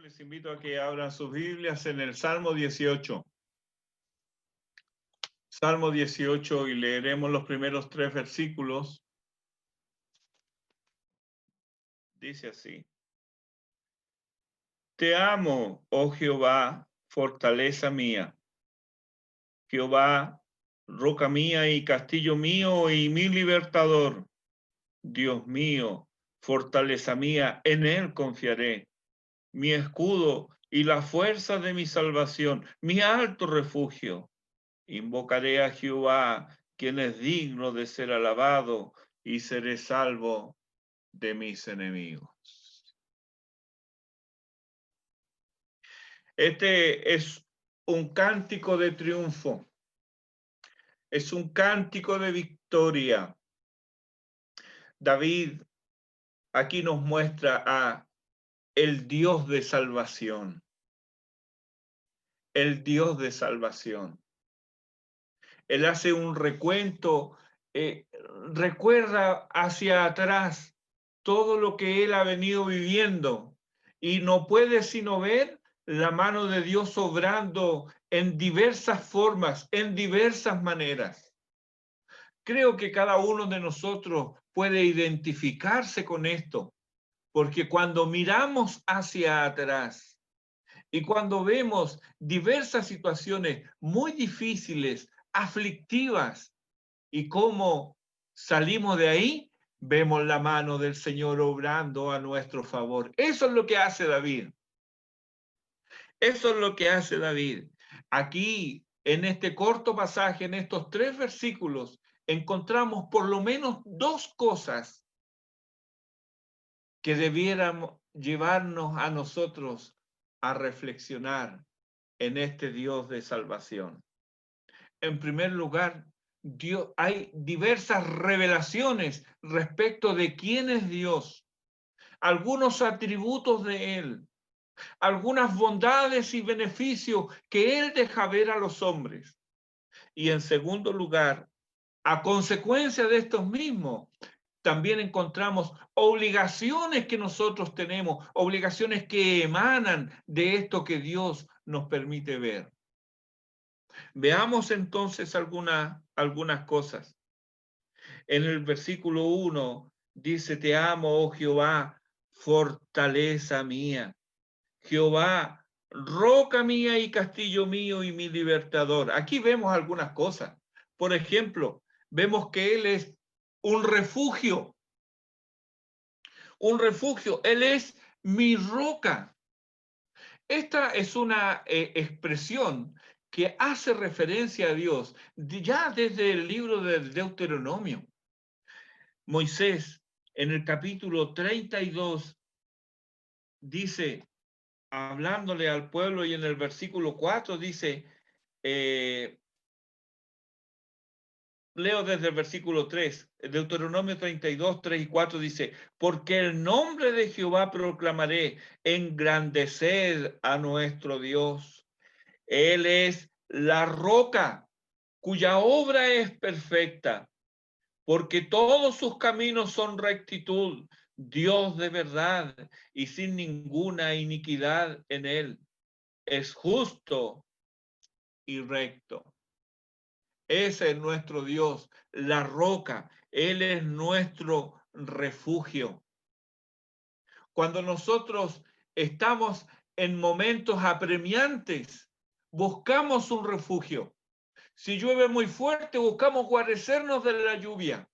Les invito a que abran sus Biblias en el Salmo 18. Salmo 18 y leeremos los primeros 3 versículos. Dice así: Te amo, oh Jehová, fortaleza mía. Jehová, roca mía y castillo mío y mi libertador. Dios mío, fortaleza mía, en él confiaré. Mi escudo y la fuerza de mi salvación, mi alto refugio. Invocaré a Jehová, quien es digno de ser alabado, y seré salvo de mis enemigos. Este es un cántico de triunfo, es un cántico de victoria. David aquí nos muestra a el Dios de salvación, el Dios de salvación. Él hace un recuento, recuerda hacia atrás todo lo que él ha venido viviendo y no puede sino ver la mano de Dios obrando en diversas formas, en diversas maneras. Creo que cada uno de nosotros puede identificarse con esto, porque cuando miramos hacia atrás y cuando vemos diversas situaciones muy difíciles, aflictivas, y cómo salimos de ahí, vemos la mano del Señor obrando a nuestro favor. Eso es lo que hace David. Eso es lo que hace David. Aquí, en este corto pasaje, en estos 3 versículos, encontramos por lo menos 2 cosas que debiéramos llevarnos a nosotros a reflexionar en este Dios de salvación. En primer lugar, Dios, hay diversas revelaciones respecto de quién es Dios, algunos atributos de Él, algunas bondades y beneficios que Él deja ver a los hombres. Y en segundo lugar, a consecuencia de estos mismos, también encontramos obligaciones que nosotros tenemos, obligaciones que emanan de esto que Dios nos permite ver. Veamos entonces algunas cosas. En el versículo 1 dice: Te amo, oh Jehová, fortaleza mía. Jehová, roca mía y castillo mío y mi libertador. Aquí vemos algunas cosas. Por ejemplo, vemos que Él es un refugio. Un refugio. Él es mi roca. Esta es una expresión que hace referencia a Dios ya desde el libro del Deuteronomio. Moisés, en el capítulo 32, dice, hablándole al pueblo, y en el versículo 4 dice, leo desde el versículo 3, Deuteronomio 32, 3 y 4 dice: Porque el nombre de Jehová proclamaré, engrandeced a nuestro Dios. Él es la roca, cuya obra es perfecta, porque todos sus caminos son rectitud, Dios de verdad y sin ninguna iniquidad en él. Es justo y recto. Ese es nuestro Dios, la roca. Él es nuestro refugio. Cuando nosotros estamos en momentos apremiantes, buscamos un refugio. Si llueve muy fuerte, buscamos guarecernos de la lluvia.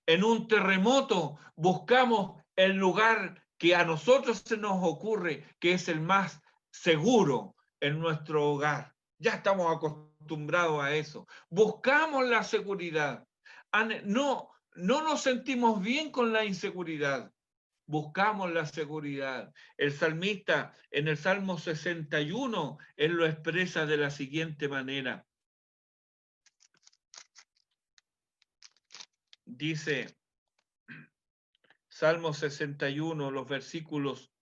En un terremoto, buscamos el lugar que a nosotros se nos ocurre que es el más seguro en nuestro hogar. Ya estamos acostumbrados a eso. Buscamos la seguridad. No nos sentimos bien con la inseguridad. Buscamos la seguridad. El salmista en el Salmo 61, él lo expresa de la siguiente manera. Dice, Salmo 61, los versículos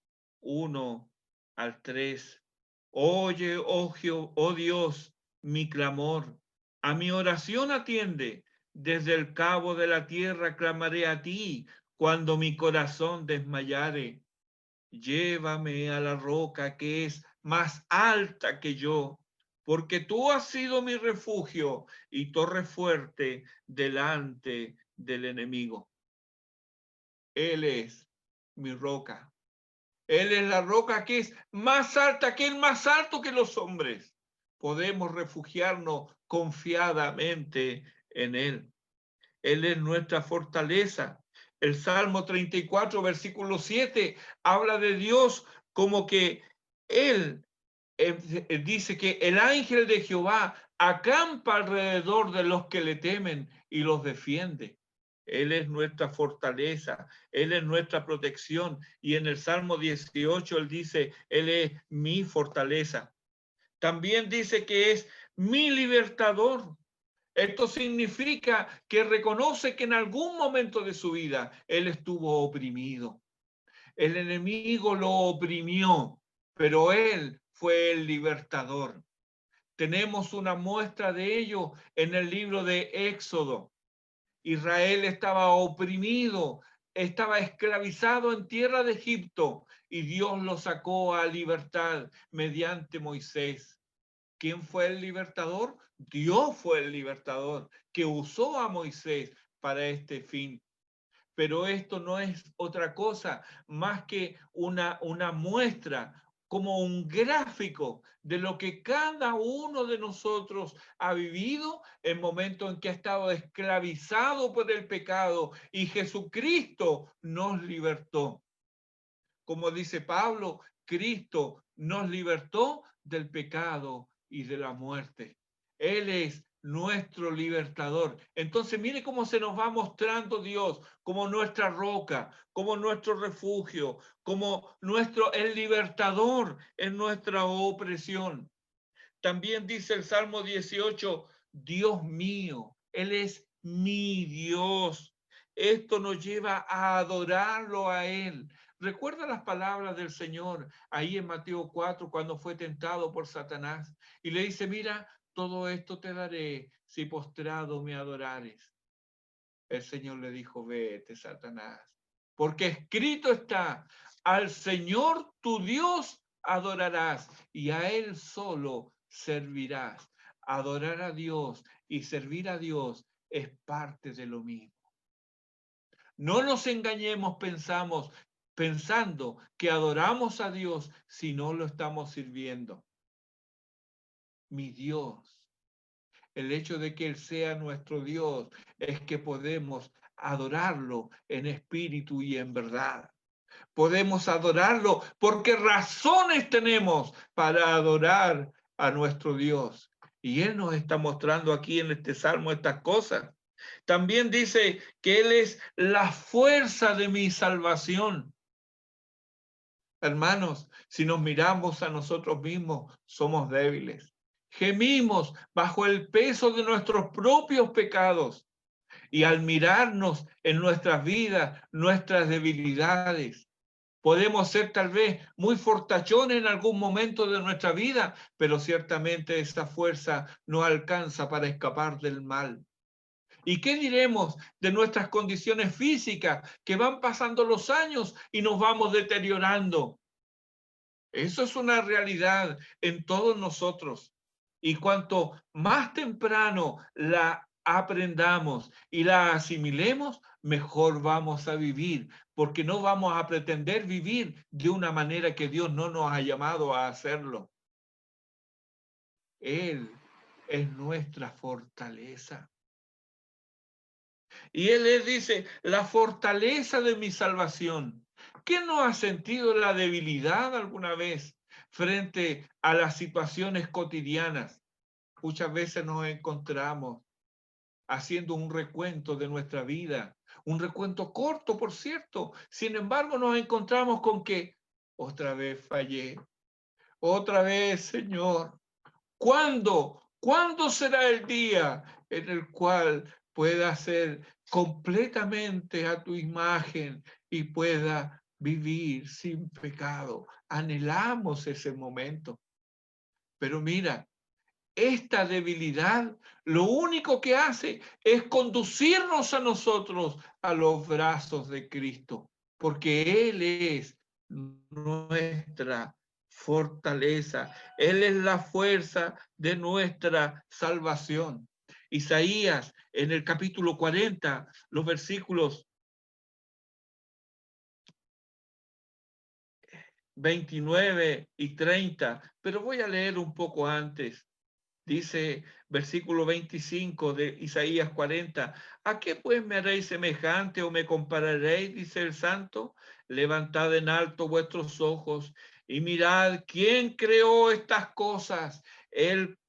1 al 3. Oye, oh Dios, mi clamor, a mi oración atiende. Desde el cabo de la tierra clamaré a ti cuando mi corazón desmayare. llévame a la roca que es más alta que yo, porque tú has sido mi refugio y torre fuerte delante del enemigo. Él es mi roca. Él es la roca que es más alta, que es más alto que los hombres. Podemos refugiarnos confiadamente en Él. Él es nuestra fortaleza. El Salmo 34, versículo 7, habla de Dios como que Él dice que el ángel de Jehová acampa alrededor de los que le temen y los defiende. Él es nuestra fortaleza, Él es nuestra protección. Y en el Salmo 18 Él dice, Él es mi fortaleza. También dice que es mi libertador. Esto significa que reconoce que en algún momento de su vida Él estuvo oprimido. El enemigo lo oprimió, pero Él fue el libertador. Tenemos una muestra de ello en el libro de Éxodo. Israel estaba oprimido, estaba esclavizado en tierra de Egipto y Dios lo sacó a libertad mediante Moisés. ¿Quién fue el libertador? Dios fue el libertador que usó a Moisés para este fin. Pero esto no es otra cosa más que una muestra, como un gráfico de lo que cada uno de nosotros ha vivido en momento en que ha estado esclavizado por el pecado y Jesucristo nos libertó. Como dice Pablo, Cristo nos libertó del pecado y de la muerte. Él es nuestro libertador. Entonces, mire cómo se nos va mostrando Dios como nuestra roca, como nuestro refugio, como el libertador en nuestra opresión. También dice el Salmo 18, Dios mío, Él es mi Dios. Esto nos lleva a adorarlo a Él. Recuerda las palabras del Señor ahí en Mateo 4 cuando fue tentado por Satanás y le dice, mira, todo esto te daré si postrado me adorares. El Señor le dijo, vete, Satanás, porque escrito está, al Señor tu Dios adorarás y a Él solo servirás. Adorar a Dios y servir a Dios es parte de lo mismo. No nos engañemos pensando que adoramos a Dios si no lo estamos sirviendo. Mi Dios, el hecho de que Él sea nuestro Dios es que podemos adorarlo en espíritu y en verdad. Podemos adorarlo porque razones tenemos para adorar a nuestro Dios. Y Él nos está mostrando aquí en este salmo estas cosas. También dice que Él es la fuerza de mi salvación. Hermanos, si nos miramos a nosotros mismos, somos débiles. Gemimos bajo el peso de nuestros propios pecados. Y al mirarnos en nuestras vidas, nuestras debilidades, podemos ser tal vez muy fortachones en algún momento de nuestra vida, pero ciertamente esa fuerza no alcanza para escapar del mal. ¿Y qué diremos de nuestras condiciones físicas que van pasando los años y nos vamos deteriorando? Eso es una realidad en todos nosotros. Y cuanto más temprano la aprendamos y la asimilemos, mejor vamos a vivir, porque no vamos a pretender vivir de una manera que Dios no nos ha llamado a hacerlo. Él es nuestra fortaleza. Y Él les dice, la fortaleza de mi salvación. ¿Quién no ha sentido la debilidad alguna vez frente a las situaciones cotidianas? Muchas veces nos encontramos haciendo un recuento de nuestra vida, un recuento corto, por cierto. Sin embargo, nos encontramos con que otra vez fallé, otra vez, Señor. ¿Cuándo? ¿Cuándo será el día en el cual pueda ser completamente a tu imagen y pueda vivir sin pecado? Anhelamos ese momento. Pero mira, esta debilidad lo único que hace es conducirnos a nosotros a los brazos de Cristo, porque Él es nuestra fortaleza. Él es la fuerza de nuestra salvación. Isaías, en el capítulo 40, los versículos 29 y 30, pero voy a leer un poco antes. Dice versículo 25 de Isaías 40, ¿a qué pues me haréis semejante o me compararéis? Dice el santo, levantad en alto vuestros ojos y mirad quién creó estas cosas. Él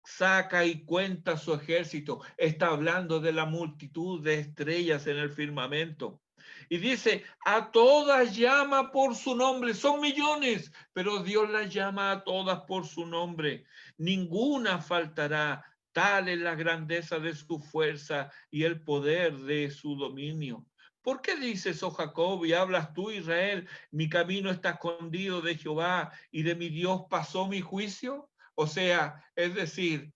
saca y cuenta su ejército. Está hablando de la multitud de estrellas en el firmamento. Y dice, a todas llama por su nombre. Son millones, pero Dios las llama a todas por su nombre. Ninguna faltará. Tal es la grandeza de su fuerza y el poder de su dominio. ¿Por qué dices, oh Jacob, y hablas tú, Israel? Mi camino está escondido de Jehová y de mi Dios pasó mi juicio. O sea, es decir,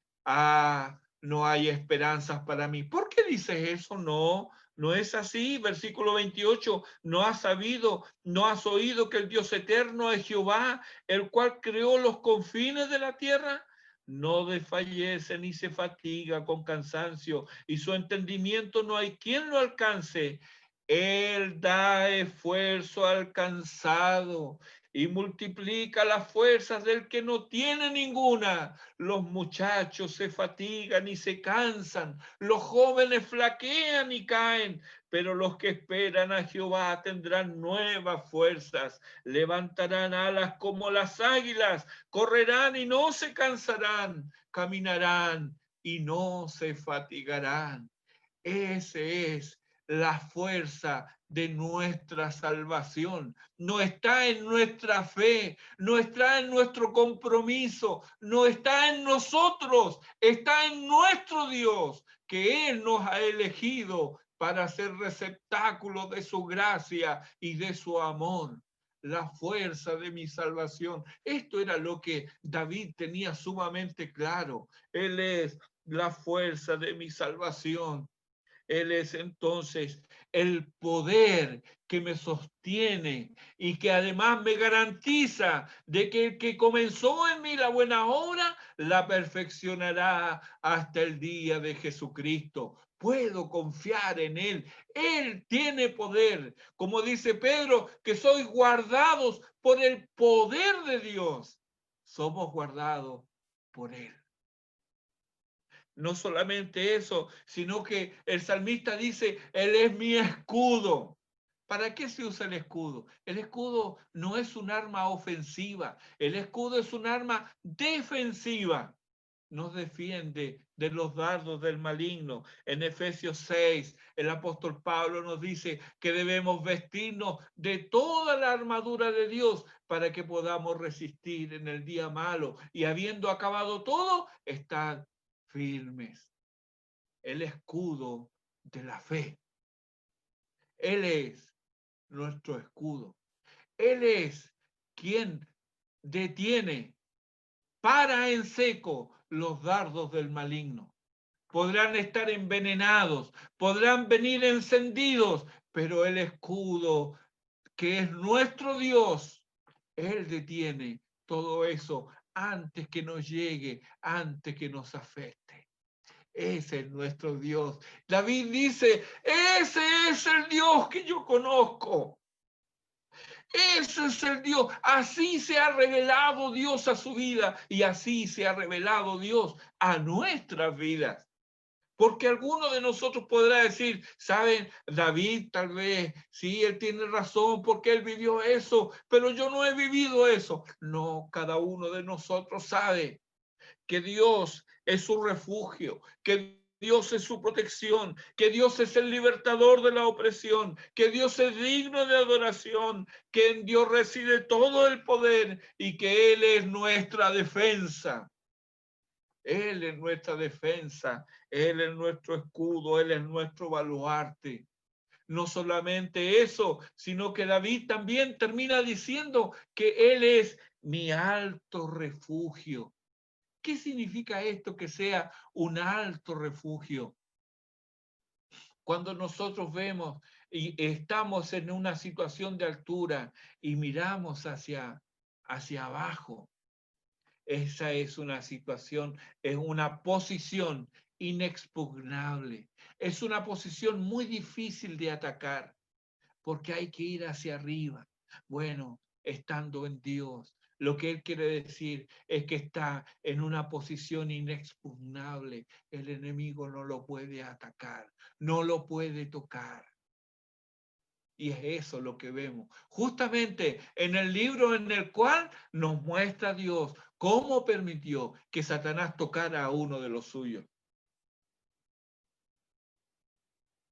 no hay esperanzas para mí. ¿Por qué dices eso? No, no es así. Versículo 28, no has sabido, no has oído que el Dios eterno es Jehová, el cual creó los confines de la tierra. No desfallece ni se fatiga con cansancio, y su entendimiento no hay quien lo alcance. Él da esfuerzo al cansado y multiplica las fuerzas del que no tiene ninguna. Los muchachos se fatigan y se cansan, los jóvenes flaquean y caen, pero los que esperan a Jehová tendrán nuevas fuerzas, levantarán alas como las águilas, correrán y no se cansarán, caminarán y no se fatigarán. Ese es la fuerza de nuestra salvación. No está en nuestra fe, no está en nuestro compromiso, no está en nosotros, está en nuestro Dios, que Él nos ha elegido para ser receptáculo de su gracia y de su amor. La fuerza de mi salvación. Esto era lo que David tenía sumamente claro. Él es la fuerza de mi salvación. Él es entonces el poder que me sostiene y que además me garantiza de que el que comenzó en mí la buena obra la perfeccionará hasta el día de Jesucristo. Puedo confiar en Él. Él tiene poder. Como dice Pedro, que sois guardados por el poder de Dios. Somos guardados por Él. No solamente eso, sino que el salmista dice, Él es mi escudo. ¿Para qué se usa el escudo? El escudo no es un arma ofensiva, el escudo es un arma defensiva. Nos defiende de los dardos del maligno. En Efesios 6, el apóstol Pablo nos dice que debemos vestirnos de toda la armadura de Dios para que podamos resistir en el día malo y habiendo acabado todo, estar firmes. El escudo de la fe. Él es nuestro escudo. Él es quien detiene, para en seco los dardos del maligno. Podrán estar envenenados, podrán venir encendidos, pero el escudo que es nuestro Dios, Él detiene todo eso antes que nos llegue, antes que nos afecte. Ese es nuestro Dios. David dice, ese es el Dios que yo conozco. Ese es el Dios. Así se ha revelado Dios a su vida y así se ha revelado Dios a nuestras vidas. Porque alguno de nosotros podrá decir, saben, David tal vez, sí, él tiene razón porque él vivió eso, pero yo no he vivido eso. No, cada uno de nosotros sabe que Dios es su refugio, que Dios es su protección, que Dios es el libertador de la opresión, que Dios es digno de adoración, que en Dios reside todo el poder y que Él es nuestra defensa. Él es nuestra defensa, Él es nuestro escudo, Él es nuestro baluarte. No solamente eso, sino que David también termina diciendo que Él es mi alto refugio. ¿Qué significa esto que sea un alto refugio? Cuando nosotros vemos y estamos en una situación de altura y miramos hacia abajo, esa es una situación, es una posición inexpugnable. Es una posición muy difícil de atacar porque hay que ir hacia arriba. Bueno, estando en Dios, lo que Él quiere decir es que está en una posición inexpugnable. El enemigo no lo puede atacar, no lo puede tocar. Y es eso lo que vemos. Justamente en el libro en el cual nos muestra Dios cómo permitió que Satanás tocara a uno de los suyos.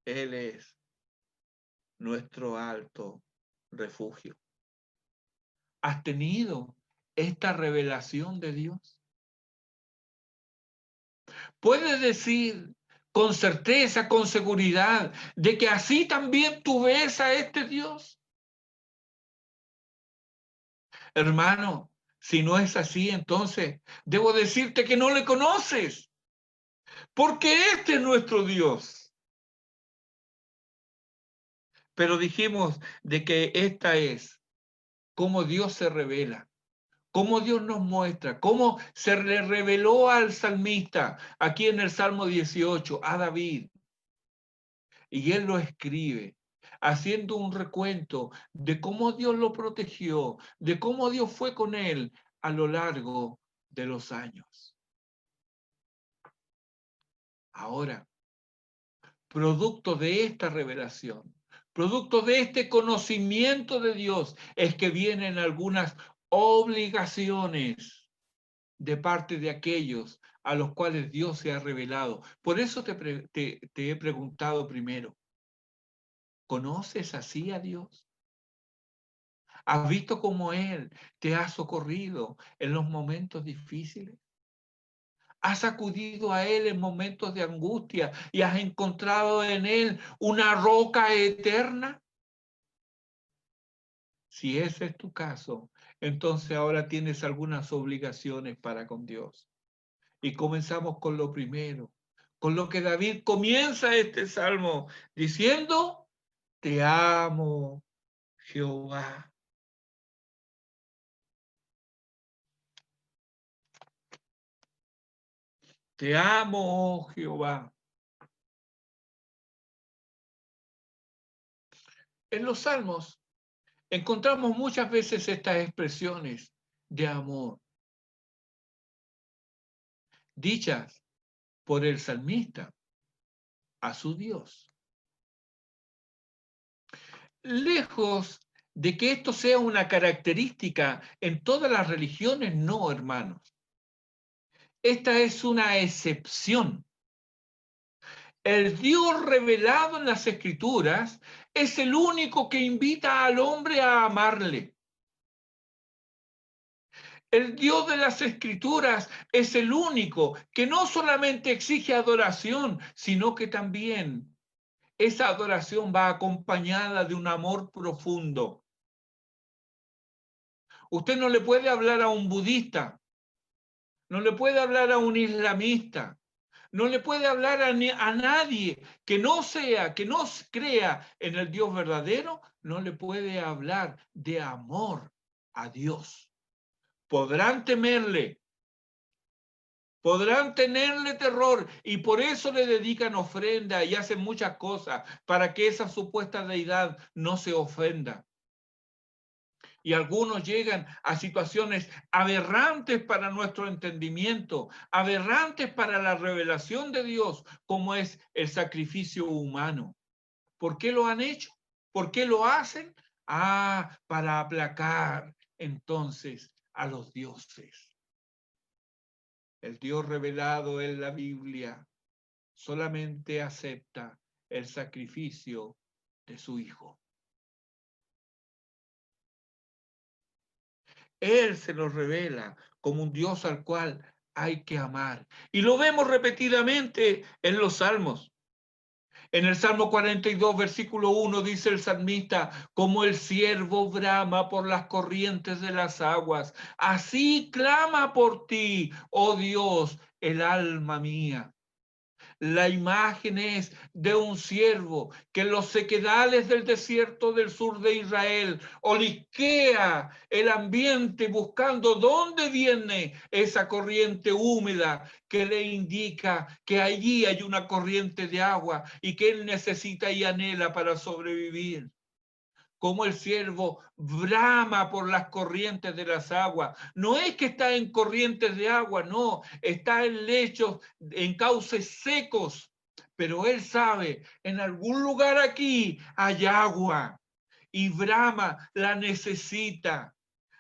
Él es nuestro alto refugio. ¿Has tenido esta revelación de Dios? ¿Puedes decir con certeza, con seguridad, de que así también tú ves a este Dios? Hermano, si no es así, entonces debo decirte que no le conoces, porque este es nuestro Dios. Pero dijimos de que esta es cómo Dios se revela, cómo Dios nos muestra, cómo se le reveló al salmista aquí en el Salmo 18, a David. Y él lo escribe, haciendo un recuento de cómo Dios lo protegió, de cómo Dios fue con él a lo largo de los años. Ahora, producto de esta revelación, producto de este conocimiento de Dios, es que vienen algunas obligaciones de parte de aquellos a los cuales Dios se ha revelado. Por eso te he preguntado primero, ¿conoces así a Dios? ¿Has visto cómo Él te ha socorrido en los momentos difíciles? ¿Has acudido a Él en momentos de angustia y has encontrado en Él una roca eterna? Si ese es tu caso, entonces ahora tienes algunas obligaciones para con Dios. Y comenzamos con lo primero, con lo que David comienza este salmo diciendo, te amo, Jehová. Te amo, oh Jehová. En los salmos encontramos muchas veces estas expresiones de amor, dichas por el salmista a su Dios. Lejos de que esto sea una característica en todas las religiones, no, hermanos. Esta es una excepción. El Dios revelado en las Escrituras es el único que invita al hombre a amarle. El Dios de las Escrituras es el único que no solamente exige adoración, sino que también esa adoración va acompañada de un amor profundo. Usted no le puede hablar a un budista, no le puede hablar a un islamista, no le puede hablar a nadie que no sea, que no crea en el Dios verdadero, no le puede hablar de amor a Dios. Podrán temerle, podrán tenerle terror y por eso le dedican ofrenda y hacen muchas cosas para que esa supuesta deidad no se ofenda. Y algunos llegan a situaciones aberrantes para nuestro entendimiento, aberrantes para la revelación de Dios, como es el sacrificio humano. ¿Por qué lo han hecho? ¿Por qué lo hacen? Para aplacar entonces a los dioses. El Dios revelado en la Biblia solamente acepta el sacrificio de su Hijo. Él se nos revela como un Dios al cual hay que amar. Y lo vemos repetidamente en los salmos. En el Salmo 42, versículo 1, dice el salmista, como el ciervo brama por las corrientes de las aguas, así clama por ti, oh Dios, el alma mía. La imagen es de un siervo que en los sequedales del desierto del sur de Israel olisquea el ambiente buscando dónde viene esa corriente húmeda que le indica que allí hay una corriente de agua y que él necesita y anhela para sobrevivir. Como el siervo brama por las corrientes de las aguas. No es que está en corrientes de agua, no, está en lechos, en cauces secos, pero él sabe, en algún lugar aquí hay agua y brama la necesita.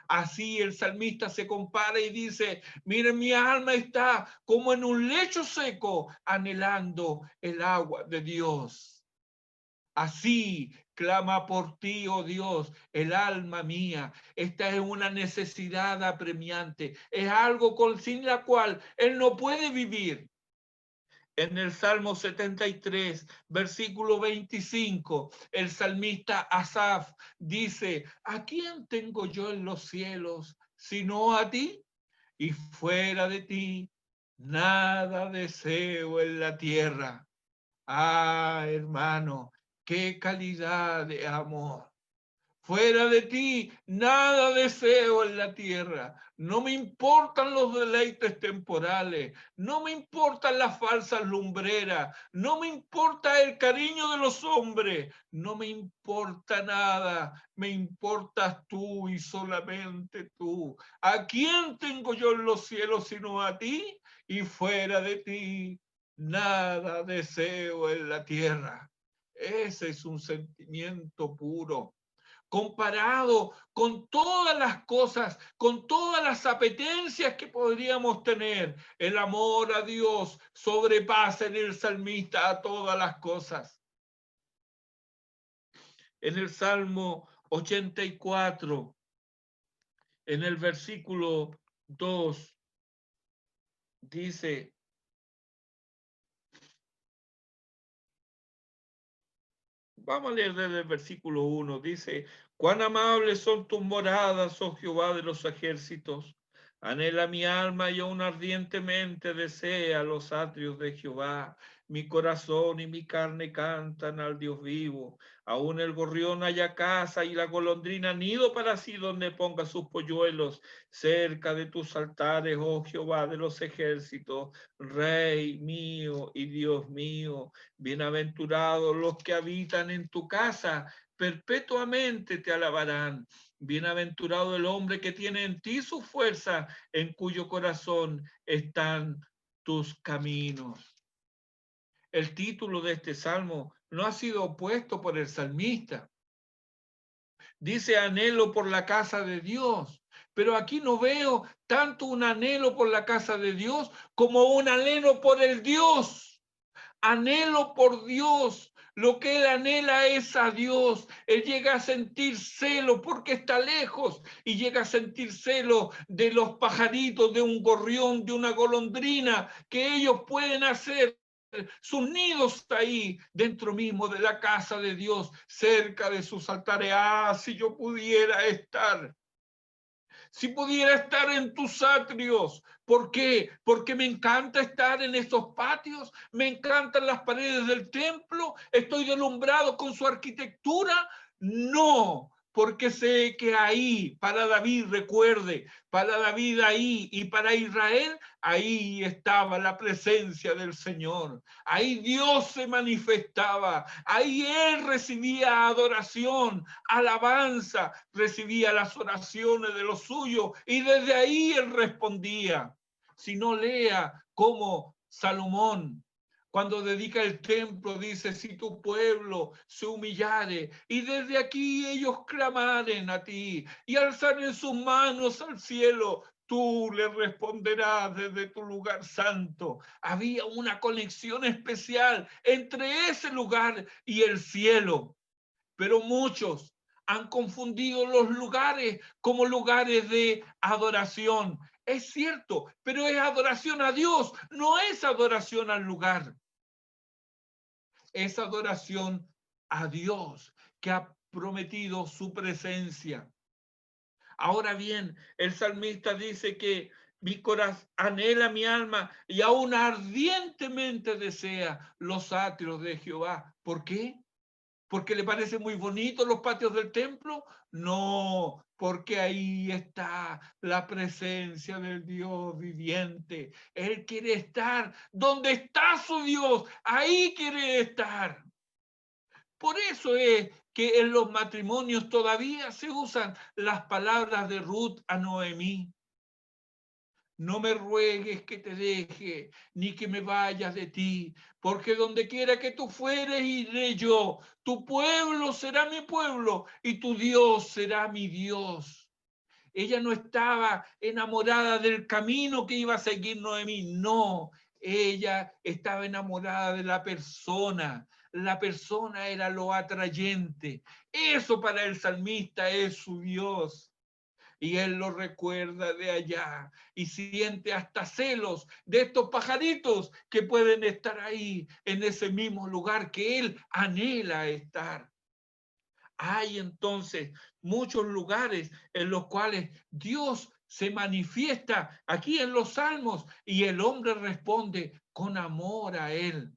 Así el salmista se compara y dice, miren, mi alma está como en un lecho seco, anhelando el agua de Dios. Así clama por ti, oh Dios, el alma mía. Esta es una necesidad apremiante. Es algo sin la cual él no puede vivir. En el Salmo 73, versículo 25, el salmista Asaf dice, ¿a quién tengo yo en los cielos sino a ti? Y fuera de ti, nada deseo en la tierra. Ah, hermano, qué calidad de amor. Fuera de ti, nada deseo en la tierra. No me importan los deleites temporales. No me importan las falsas lumbreras. No me importa el cariño de los hombres. No me importa nada. Me importas tú y solamente tú. ¿A quién tengo yo en los cielos sino a ti? Y fuera de ti, nada deseo en la tierra. Ese es un sentimiento puro comparado con todas las cosas, con todas las apetencias que podríamos tener. El amor a Dios sobrepasa en el salmista a todas las cosas. En el Salmo 84, en el versículo 2, dice, vamos a leer desde el versículo 1, dice, cuán amables son tus moradas, oh Jehová de los ejércitos. Anhela mi alma y aún ardientemente desea los atrios de Jehová. Mi corazón y mi carne cantan al Dios vivo. Aún el gorrión haya casa y la golondrina nido para sí donde ponga sus polluelos. Cerca de tus altares, oh Jehová de los ejércitos, Rey mío y Dios mío. Bienaventurados los que habitan en tu casa, perpetuamente te alabarán. Bienaventurado el hombre que tiene en ti su fuerza, en cuyo corazón están tus caminos. El título de este salmo no ha sido puesto por el salmista. Dice anhelo por la casa de Dios, pero aquí no veo tanto un anhelo por la casa de Dios como un anhelo por el Dios. Anhelo por Dios. Lo que él anhela es a Dios. Él llega a sentir celo porque está lejos y llega a sentir celo de los pajaritos, de un gorrión, de una golondrina, que ellos pueden hacer sus nidos ahí dentro mismo de la casa de Dios, cerca de sus altares. Ah, si yo pudiera estar. Si pudiera estar en tus atrios. ¿Por qué? Porque me encanta estar en esos patios, me encantan las paredes del templo, estoy deslumbrado con su arquitectura. No, porque sé que ahí, para David, recuerde, para David ahí y para Israel, ahí estaba la presencia del Señor. Ahí Dios se manifestaba, ahí Él recibía adoración, alabanza, recibía las oraciones de los suyos y desde ahí Él respondía. Si no, lea cómo Salomón, cuando dedica el templo, dice, si tu pueblo se humillare y desde aquí ellos clamaren a ti y alzaren sus manos al cielo, tú le responderás desde tu lugar santo. Había una conexión especial entre ese lugar y el cielo, pero muchos han confundido los lugares como lugares de adoración. Es cierto, pero es adoración a Dios, no es adoración al lugar. Es adoración a Dios que ha prometido su presencia. Ahora bien, el salmista dice que Mi corazón anhela mi alma y aún ardientemente desea los atrios de Jehová. ¿Por qué? ¿Porque le parece muy bonito los patios del templo? No, porque ahí está la presencia del Dios viviente. Él quiere estar donde está su Dios, ahí quiere estar. Por eso es que en los matrimonios todavía se usan las palabras de Ruth a Noemí. No me ruegues que te deje, ni que me vayas de ti, porque donde quiera que tú fueres, iré yo. Tu pueblo será mi pueblo y tu Dios será mi Dios. Ella no estaba enamorada del camino que iba a seguir Noemí, no. Ella estaba enamorada de la persona. La persona era lo atrayente. Eso para el salmista es su Dios. Y él lo recuerda de allá y siente hasta celos de estos pajaritos que pueden estar ahí en ese mismo lugar que él anhela estar. Hay entonces muchos lugares en los cuales Dios se manifiesta aquí en los salmos y el hombre responde con amor a él.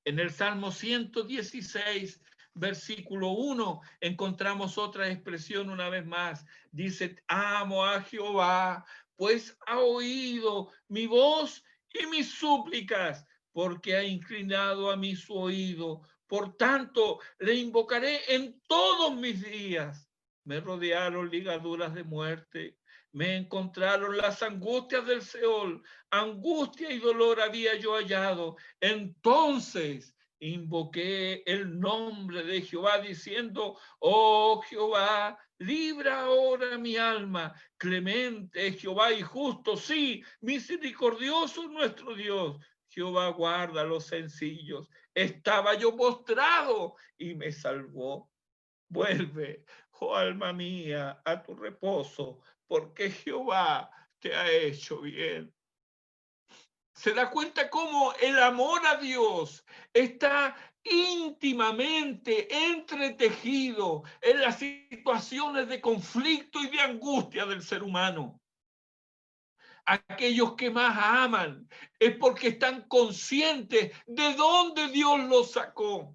En el Salmo 116, versículo 1, encontramos otra expresión una vez más. Dice, amo a Jehová, pues ha oído mi voz y mis súplicas, porque ha inclinado a mí su oído. Por tanto, le invocaré en todos mis días. Me rodearon ligaduras de muerte, me encontraron las angustias del Seol, angustia y dolor había yo hallado. Entonces invoqué el nombre de Jehová diciendo, oh Jehová, libra ahora mi alma. Clemente es Jehová y justo, sí, misericordioso nuestro Dios. Jehová guarda a los sencillos. Estaba yo postrado y me salvó. Vuelve, oh alma mía, a tu reposo, porque Jehová te ha hecho bien. Se da cuenta cómo el amor a Dios está íntimamente entretejido en las situaciones de conflicto y de angustia del ser humano. Aquellos que más aman es porque están conscientes de dónde Dios los sacó.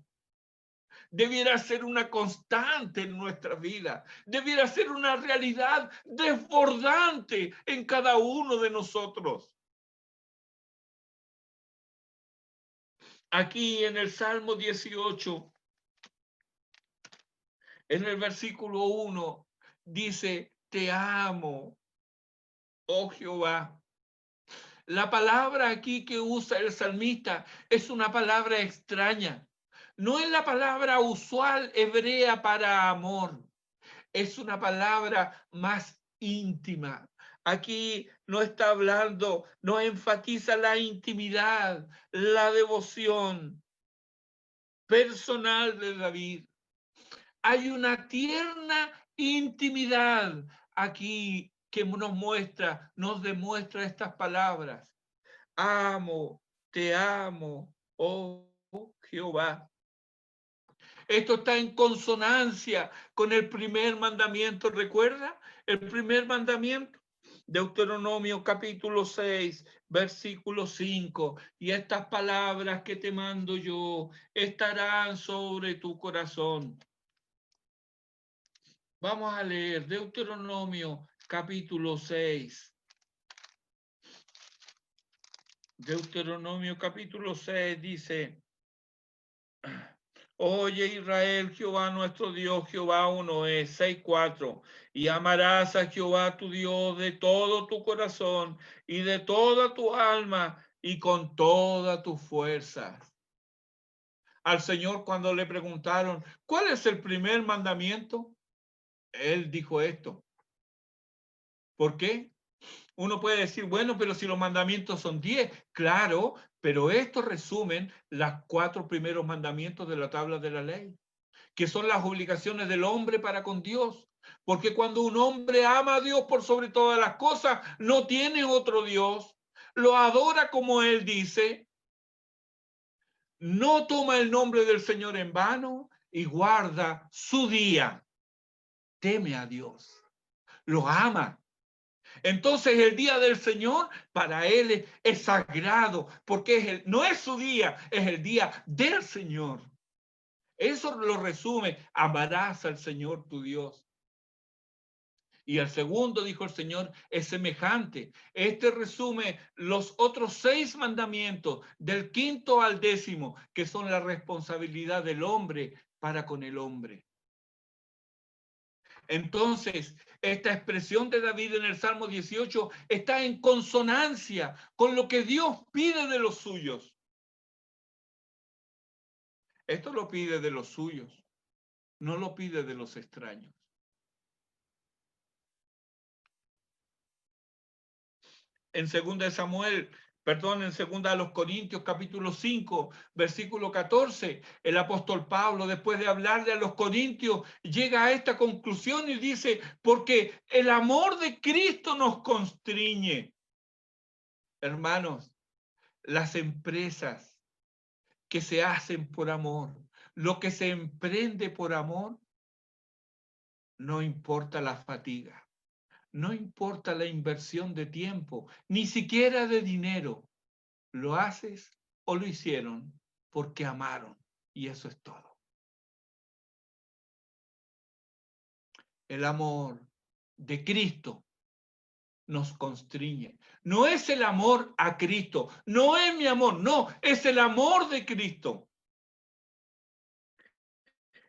Debiera ser una constante en nuestra vida, debiera ser una realidad desbordante en cada uno de nosotros. Aquí en el Salmo 18, en el versículo 1, dice, te amo, oh Jehová. La palabra aquí que usa el salmista es una palabra extraña. No es la palabra usual hebrea para amor. Es una palabra más íntima. Aquí no está hablando, no enfatiza la intimidad, la devoción personal de David. Hay una tierna intimidad aquí que nos demuestra estas palabras. Amo, te amo, oh Jehová. Esto está en consonancia con el primer mandamiento, ¿recuerda? El primer mandamiento, Deuteronomio capítulo 6, versículo 5. Y estas palabras que te mando yo estarán sobre tu corazón. Vamos a leer Deuteronomio capítulo 6. Deuteronomio capítulo 6 dice, oye Israel, Jehová nuestro Dios, Jehová uno es, 6:4. Y amarás a Jehová tu Dios de todo tu corazón y de toda tu alma y con todas tus fuerzas. Al Señor cuando le preguntaron, ¿cuál es el primer mandamiento? Él dijo esto. ¿Por qué? Uno puede decir, bueno, pero si los mandamientos son 10, claro, pero estos resumen los 4 primeros mandamientos de la tabla de la ley, que son las obligaciones del hombre para con Dios. Porque cuando un hombre ama a Dios por sobre todas las cosas, no tiene otro Dios, lo adora como él dice, no toma el nombre del Señor en vano y guarda su día. Teme a Dios, lo ama. Entonces el día del Señor para él es sagrado, porque no es su día, es el día del Señor. Eso lo resume: amarás al Señor tu Dios. Y el segundo, dijo el Señor, es semejante. Este resume los otros 6 mandamientos, del 5º al 10º, que son la responsabilidad del hombre para con el hombre. Entonces, esta expresión de David en el Salmo 18 está en consonancia con lo que Dios pide de los suyos. Esto lo pide de los suyos, no lo pide de los extraños. En 2 Samuel, perdón, en 2 Corintios capítulo 5, versículo 14, el apóstol Pablo, después de hablarle a los corintios, llega a esta conclusión y dice: porque el amor de Cristo nos constriñe. Hermanos, las empresas que se hacen por amor, lo que se emprende por amor, no importa la fatiga, no importa la inversión de tiempo, ni siquiera de dinero. Lo haces o lo hicieron porque amaron, y eso es todo. El amor de Cristo nos constriñe. No es el amor a Cristo, no es mi amor, no, es el amor de Cristo.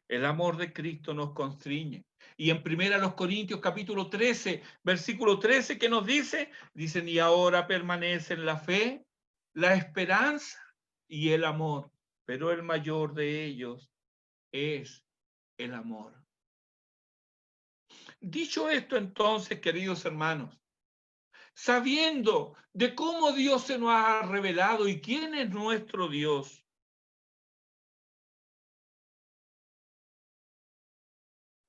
El amor de Cristo nos constriñe. Y en 1 Corintios capítulo 13, versículo 13, ¿qué nos dice? Dicen: y ahora permanecen la fe, la esperanza y el amor, pero el mayor de ellos es el amor. Dicho esto, entonces, queridos hermanos, sabiendo de cómo Dios se nos ha revelado y quién es nuestro Dios,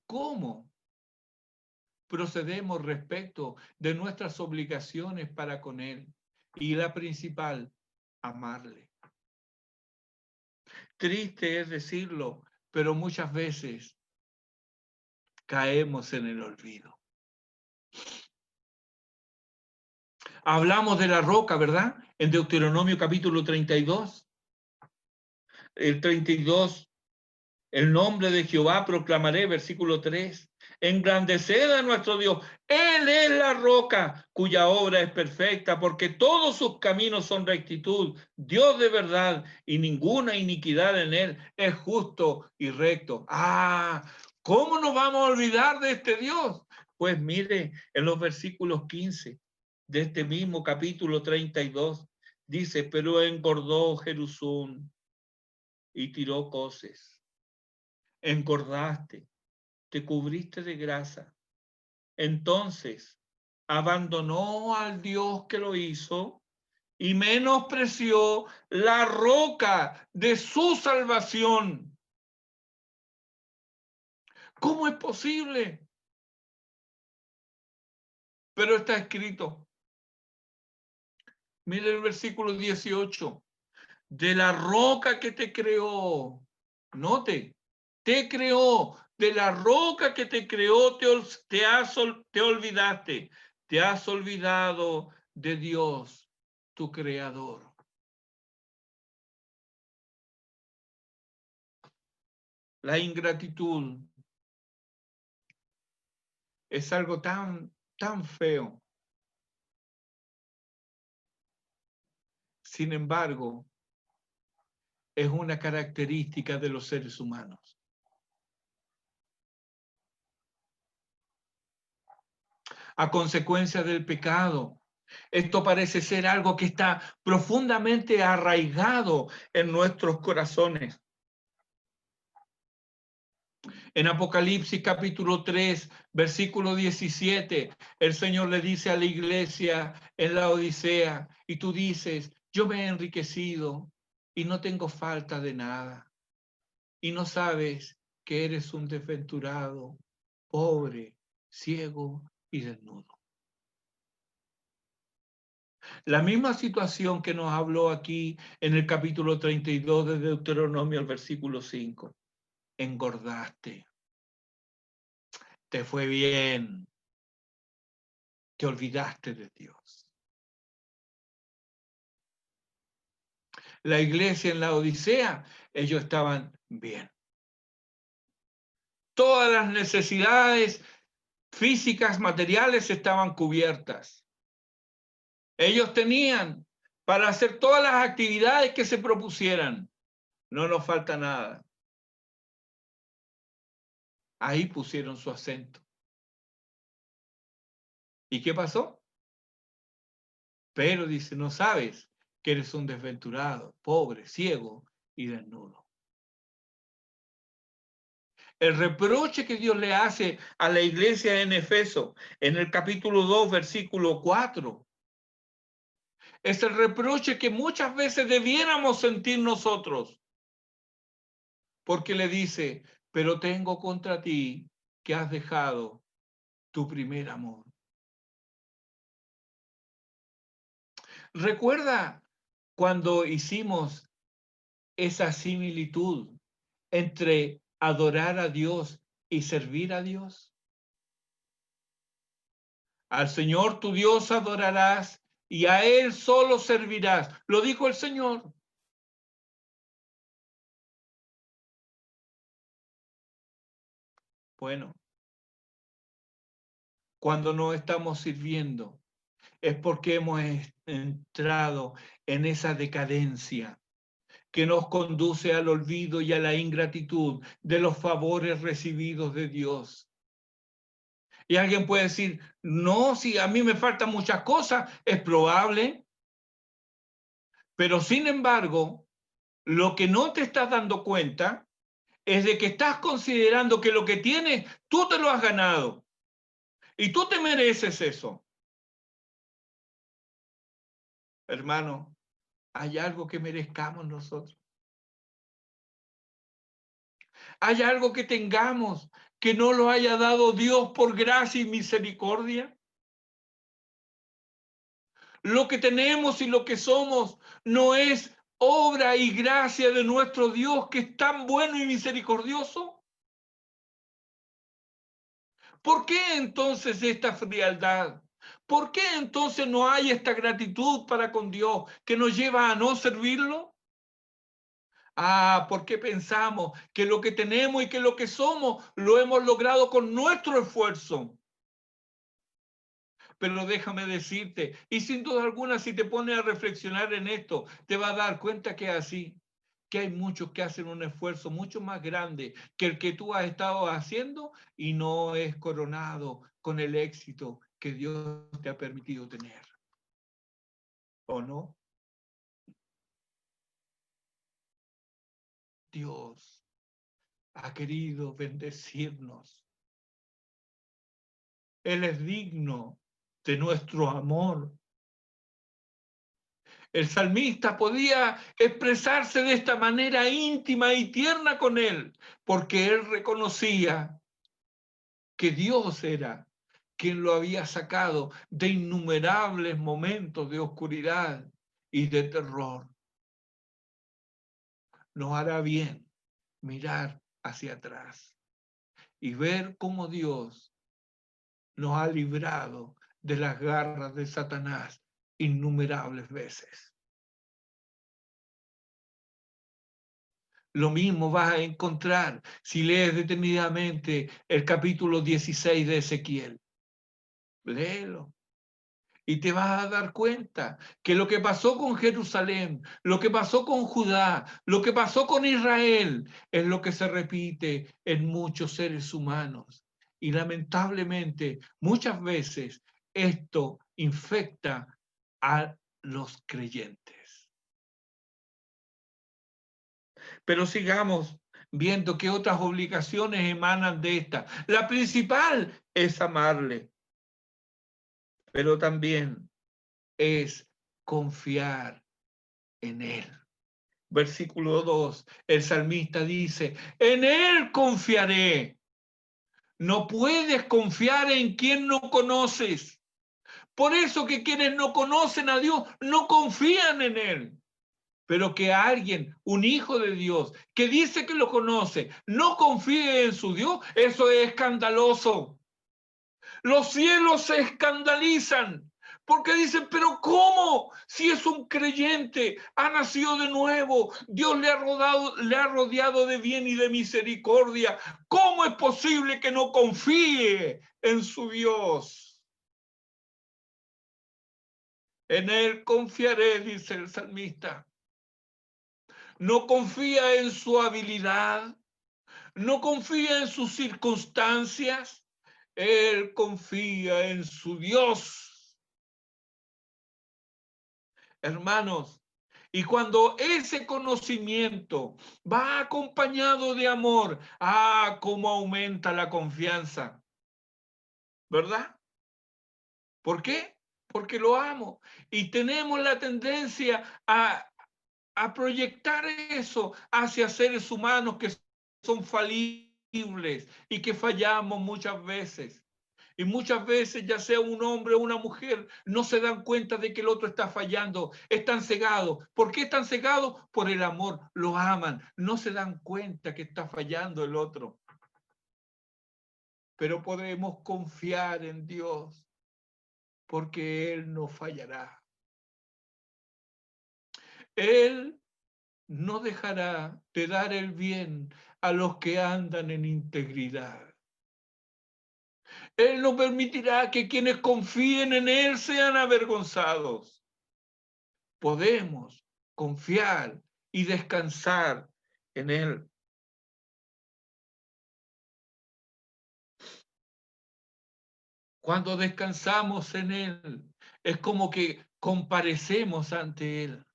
¿cómo procedemos respecto de nuestras obligaciones para con Él? Y la principal, amarle. Triste es decirlo, pero muchas veces caemos en el olvido. Hablamos de la roca, ¿verdad? En Deuteronomio capítulo 32. El 32, el nombre de Jehová proclamaré, versículo 3. Engrandeced a nuestro Dios. Él es la roca cuya obra es perfecta, porque todos sus caminos son rectitud. Dios de verdad, y ninguna iniquidad en él. Es justo y recto. ¿Cómo nos vamos a olvidar de este Dios? Pues mire, en los versículos 15 de este mismo capítulo 32, dice: pero engordó Jerusún y tiró coces. Engordaste, te cubriste de grasa. Entonces abandonó al Dios que lo hizo y menospreció la roca de su salvación. ¿Cómo es posible? Pero está escrito. Mire el versículo 18. De la roca que te creó. Note, te creó. De la roca que te creó te olvidaste. Te has olvidado de Dios, tu creador. La ingratitud es algo tan feo. Sin embargo, es una característica de los seres humanos. A consecuencia del pecado, esto parece ser algo que está profundamente arraigado en nuestros corazones. En Apocalipsis capítulo 3, versículo 17, el Señor le dice a la iglesia en la Odisea, y tú dices: yo me he enriquecido y no tengo falta de nada. Y no sabes que eres un desventurado, pobre, ciego y desnudo. La misma situación que nos habló aquí en el capítulo 32 de Deuteronomio, el versículo 5. Engordaste. Te fue bien. te olvidaste de Dios. La iglesia en la Odisea, ellos estaban bien. Todas las necesidades físicas, materiales estaban cubiertas. Ellos tenían para hacer todas las actividades que se propusieran. No nos falta nada. Ahí pusieron su acento. ¿Y qué pasó? Pero dice, no sabes que eres un desventurado, pobre, ciego y desnudo. El reproche que Dios le hace a la iglesia en Efeso, en el capítulo 2, versículo 4, es el reproche que muchas veces debiéramos sentir nosotros. Porque le dice, pero tengo contra ti que has dejado tu primer amor. ¿Recuerda cuando hicimos esa similitud entre adorar a Dios y servir a Dios? Al Señor tu Dios adorarás y a Él solo servirás. Lo dijo el Señor. Bueno, cuando no estamos sirviendo es porque hemos entrado en esa decadencia que nos conduce al olvido y a la ingratitud de los favores recibidos de Dios. Y alguien puede decir, no, si a mí me faltan muchas cosas, es probable, pero sin embargo, lo que no te estás dando cuenta es de que estás considerando que lo que tienes, tú te lo has ganado y tú te mereces eso. Hermano, ¿hay algo que merezcamos nosotros? ¿Hay algo que tengamos que no lo haya dado Dios por gracia y misericordia? Lo que tenemos y lo que somos no es obra y gracia de nuestro Dios, que es tan bueno y misericordioso. ¿Por qué entonces esta frialdad? ¿Por qué entonces no hay esta gratitud para con Dios que nos lleva a no servirlo? Ah, porque pensamos que lo que tenemos y que lo que somos lo hemos logrado con nuestro esfuerzo. Pero déjame decirte, y sin duda alguna, si te pones a reflexionar en esto, te vas a dar cuenta que es así, que hay muchos que hacen un esfuerzo mucho más grande que el que tú has estado haciendo y no es coronado con el éxito que Dios te ha permitido tener. ¿O no? Dios ha querido bendecirnos. Él es digno de nuestro amor. El salmista podía expresarse de esta manera íntima y tierna con él, porque él reconocía que Dios era quien lo había sacado de innumerables momentos de oscuridad y de terror. Nos hará bien mirar hacia atrás y ver cómo Dios nos ha librado de las garras de Satanás innumerables veces. Lo mismo vas a encontrar si lees detenidamente el capítulo 16 de Ezequiel. Léelo. Y te vas a dar cuenta que lo que pasó con Jerusalén, lo que pasó con Judá, lo que pasó con Israel, es lo que se repite en muchos seres humanos. Y lamentablemente, muchas veces esto infecta a los creyentes. Pero sigamos viendo qué otras obligaciones emanan de esta. La principal es amarle, pero también es confiar en él. Versículo 2, el salmista dice, en él confiaré. No puedes confiar en quien no conoces. Por eso que quienes no conocen a Dios no confían en él. Pero que alguien, un hijo de Dios, que dice que lo conoce, no confíe en su Dios, eso es escandaloso. Los cielos se escandalizan porque dicen, pero ¿cómo? Si es un creyente, ha nacido de nuevo, Dios le ha rodeado de bien y de misericordia. ¿Cómo es posible que no confíe en su Dios? En Él confiaré, dice el salmista. No confía en su habilidad, no confía en sus circunstancias, Él confía en su Dios. Hermanos, y cuando ese conocimiento va acompañado de amor, cómo aumenta la confianza, ¿verdad? ¿Por qué? Porque lo amo. Y tenemos la tendencia a proyectar eso hacia seres humanos que son falibles y que fallamos muchas veces. Y muchas veces, ya sea un hombre o una mujer, no se dan cuenta de que el otro está fallando, están cegados. ¿Por qué están cegados? Por el amor, lo aman, no se dan cuenta que está fallando el otro. Pero podemos confiar en Dios, porque Él no fallará. Él no dejará de dar el bien a los que andan en integridad. Él no permitirá que quienes confíen en Él sean avergonzados. Podemos confiar y descansar en Él. Cuando descansamos en Él, es como que comparecemos ante Él.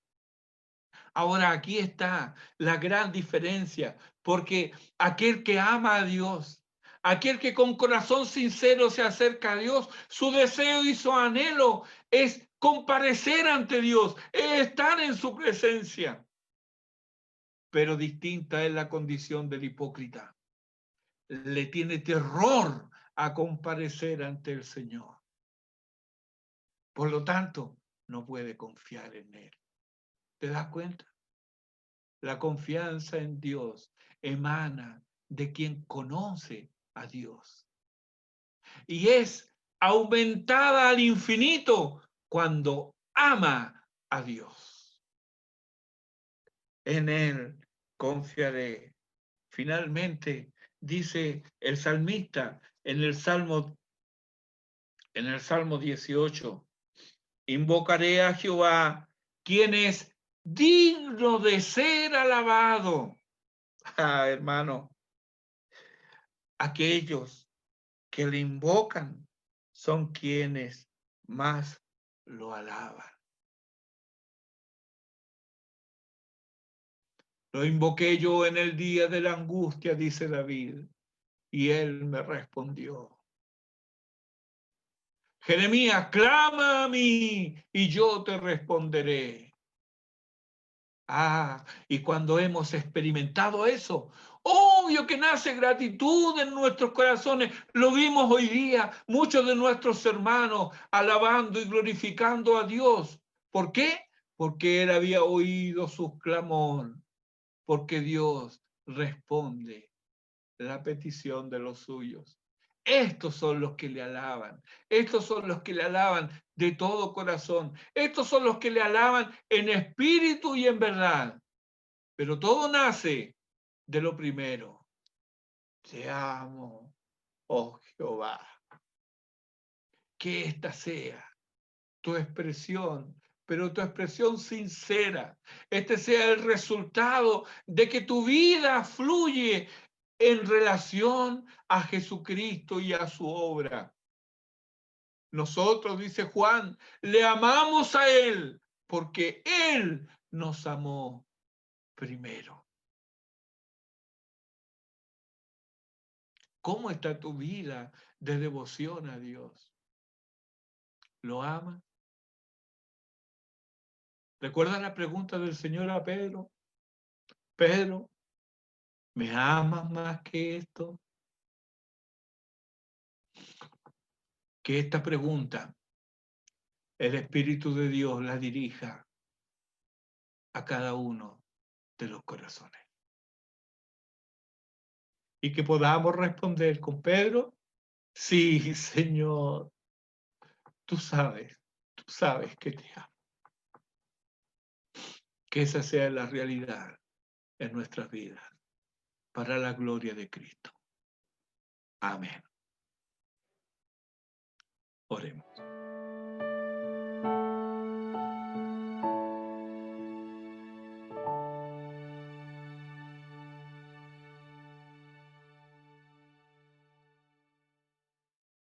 Ahora aquí está la gran diferencia, porque aquel que ama a Dios, aquel que con corazón sincero se acerca a Dios, su deseo y su anhelo es comparecer ante Dios, es estar en su presencia. Pero distinta es la condición del hipócrita. Le tiene terror a comparecer ante el Señor. Por lo tanto, no puede confiar en Él. ¿Te das cuenta? La confianza en Dios emana de quien conoce a Dios. Y es aumentada al infinito cuando ama a Dios. En Él confiaré. Finalmente, dice el salmista en el Salmo 18, invocaré a Jehová, quien es digno de ser alabado. Hermano, aquellos que le invocan son quienes más lo alaban. Lo invoqué yo en el día de la angustia, dice David, y él me respondió. Jeremías, clama a mí y yo te responderé. Y cuando hemos experimentado eso, obvio que nace gratitud en nuestros corazones. Lo vimos hoy día, muchos de nuestros hermanos alabando y glorificando a Dios. ¿Por qué? Porque Él había oído su clamor, porque Dios responde la petición de los suyos. Estos son los que le alaban, estos son los que le alaban de todo corazón, estos son los que le alaban en espíritu y en verdad. Pero todo nace de lo primero. Te amo, oh Jehová. Que esta sea tu expresión, pero tu expresión sincera. Este sea el resultado de que tu vida fluye en relación a Jesucristo y a su obra. Nosotros, dice Juan, le amamos a Él porque Él nos amó primero. ¿Cómo está tu vida de devoción a Dios? ¿Lo amas? ¿Recuerdas la pregunta del Señor a Pedro? Pedro, ¿me amas más que esto? Que esta pregunta el Espíritu de Dios la dirija a cada uno de los corazones. Y que podamos responder con Pedro, Sí, Señor, tú sabes que te amo. Que esa sea la realidad en nuestras vidas, para la gloria de Cristo. Amén. Oremos.